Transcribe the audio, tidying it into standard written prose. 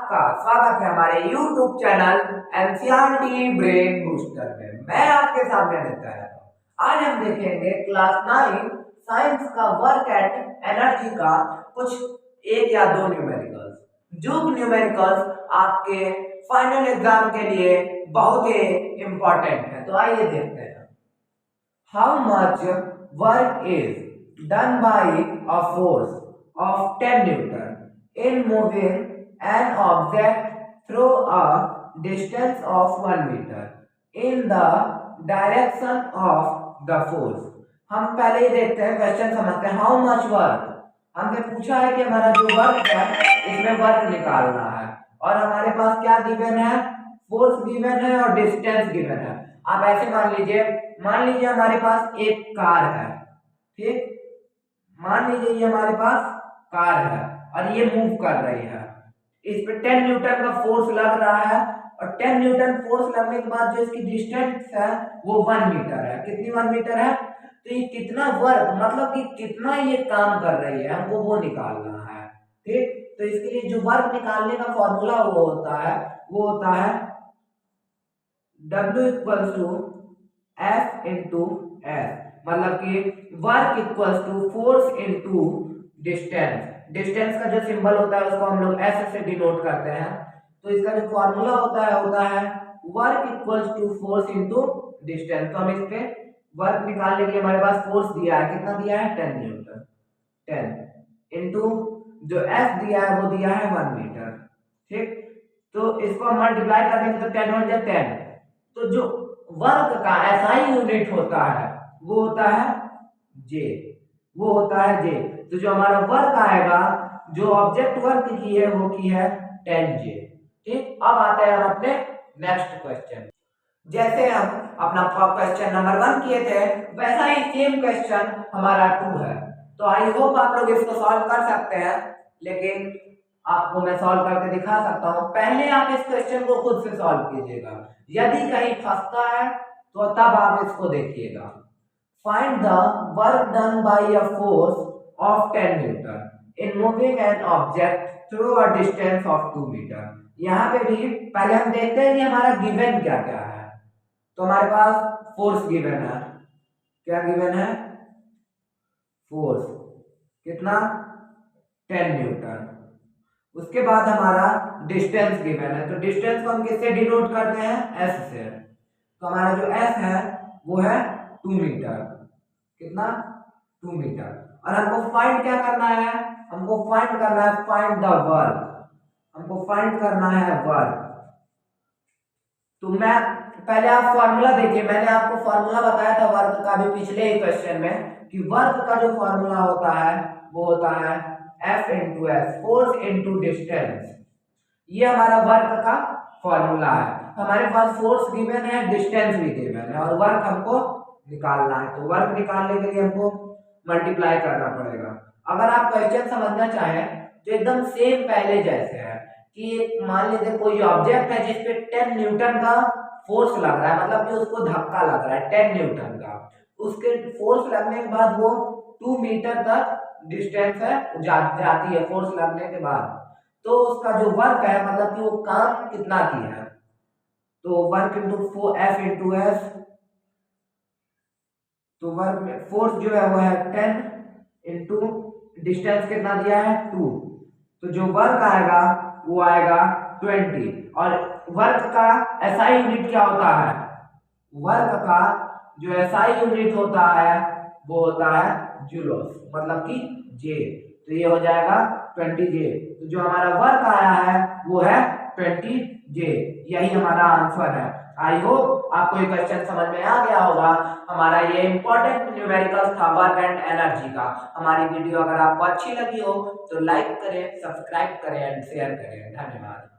आपका स्वागत है हमारे YouTube channel NCERT brain booster में। मैं आपके सामने लेकर आया हूँ। आज हम देखेंगे क्लास 9 साइंस का वर्क एंड एनर्जी का कुछ एक या दो न्यूमेरिकल्स जो न्यूमेरिकल्स आपके फाइनल एग्जाम के लिए बहुत ही इंपॉर्टेंट है। तो आइए देखते हैं। How much work is done by a force of 10 Newton in moving an object through a distance of 1 meter in the direction of the force। हम पहले ही देखते हैं, क्वेश्चन समझते हैं। हाउ मच वर्क, हमसे पूछा है कि हमारा जो वर्क है इसमें वर्क निकालना है और हमारे पास क्या गिवन है, फोर्स गिवन है और डिस्टेंस गिवन है। आप ऐसे मान लीजिए हमारे पास एक कार है, ठीक, मान लीजिए ये हमारे पास कार है और ये मूव कर रही है। इस पे 10 न्यूटन का फोर्स लग रहा है और 10 न्यूटन फोर्स लगने के बाद जो इसकी डिस्टेंस है वो 1 मीटर है। कितनी 1 मीटर है? तो ये कितना वर्क, मतलब कि कितना ये काम कर रही है, हमको वो निकालना है, ठीक। तो इसके लिए जो वर्क निकालने का फॉर्मूला वो होता है W equals to F into S, मतलब कि work equals to force into distance का जो सिंबल होता है उसको हम लोग एस से डिनोट करते हैं। तो इसका जो फॉर्मूला होता है work equals to force into distance. तो हम इस पे वर्क निकालने के लिए हमारे पास फोर्स दिया है, कितना दिया है, 10 न्यूटन, 10 इंटू जो एस दिया है वो दिया है 1 मीटर, ठीक। तो इसको हम मल्टीप्लाई कर देंगे तो 10 1 जा 10। तो जो वर्क का एसआई यूनिट होता है वो होता है जे, तो जो हमारा वर्क आएगा, जो ऑब्जेक्ट वर्क की है वो की है 10J, ठीक। अब आते हैं हम अपने नेक्स्ट क्वेश्चन। जैसे हम अपना क्वेश्चन नंबर 1 किए थे वैसा ही सेम क्वेश्चन हमारा 2 है। तो आई होप आप लोग इसको सॉल्व कर सकते हैं, लेकिन आपको मैं सॉल्व करके दिखा सकता हूं। पहले आप इस क्वेश्चन को खुद से सॉल्व कीजिएगा, यदि कहीं फंसता है तो तब आप इसको देखिएगा। Find the work done by a force of 10 Newton in moving an object through a distance of 2 meter। यहाँ पे भी पहले हम देखते हैं कि हमारा गिवन क्या क्या है। तो हमारे पास फोर्स गिवन है, क्या गिवन है, फोर्स कितना, 10 न्यूटन। उसके बाद हमारा डिस्टेंस गिवन है, तो डिस्टेंस को हम किससे डिनोट करते हैं, एस से। तो हमारा जो एस है वो है 2 मीटर, कितना, 2 मीटर। और हमको फाइंड क्या करना है, हमको फाइंड करना है, फाइंड द वर्क, हमको फाइंड करना है वर्क। तो मैं पहले आप फॉर्मूला देखिए, मैंने आपको फॉर्मूला बताया था वर्क का भी पिछले ही क्वेश्चन में कि वर्क का जो फॉर्मूला होता है वो होता है F into S, force into distance. ये हमारा वर्क का फॉर्मूला है। हमारे पास फोर्स गिवन है, डिस्टेंस भी गिवन है और वर्क हमको निकालना है। तो वर्क निकालने के लिए हमको मल्टीप्लाई करना पड़ेगा। अगर आप क्वेश्चन समझना चाहें तो एकदम सेम पहले जैसे है कि मान लीजिए कोई ऑब्जेक्ट है जिसपे 10 न्यूटन का फोर्स लग रहा है, मतलब कि उसको धक्का लग रहा है 10 न्यूटन का। उसके फोर्स लगने के बाद वो 2 मीटर तक डिस्टेंस है जाती है फोर्स लगने के बाद। तो उसका जो वर्क है, मतलब कि वो काम कितना किया है, तो work into F into S. तो वर्क में फोर्स जो है वो है 10 इंटू डिस्टेंस कितना दिया है 2। तो जो वर्क आएगा वो आएगा 20। और वर्क का एसआई यूनिट क्या होता है, वर्क का जो एसआई यूनिट होता है वो होता है जूल्स, मतलब कि जे। तो ये हो जाएगा 20J। तो जो हमारा वर्क आया है वो है 20J, यही हमारा आंसर है। आई होप आपको ये क्वेश्चन समझ में आ गया होगा। हमारा ये इंपॉर्टेंट न्यूमेरिकल्स था वर्क एंड एनर्जी का। हमारी वीडियो अगर आपको अच्छी लगी हो तो लाइक करें, सब्सक्राइब करें एंड शेयर करें। धन्यवाद।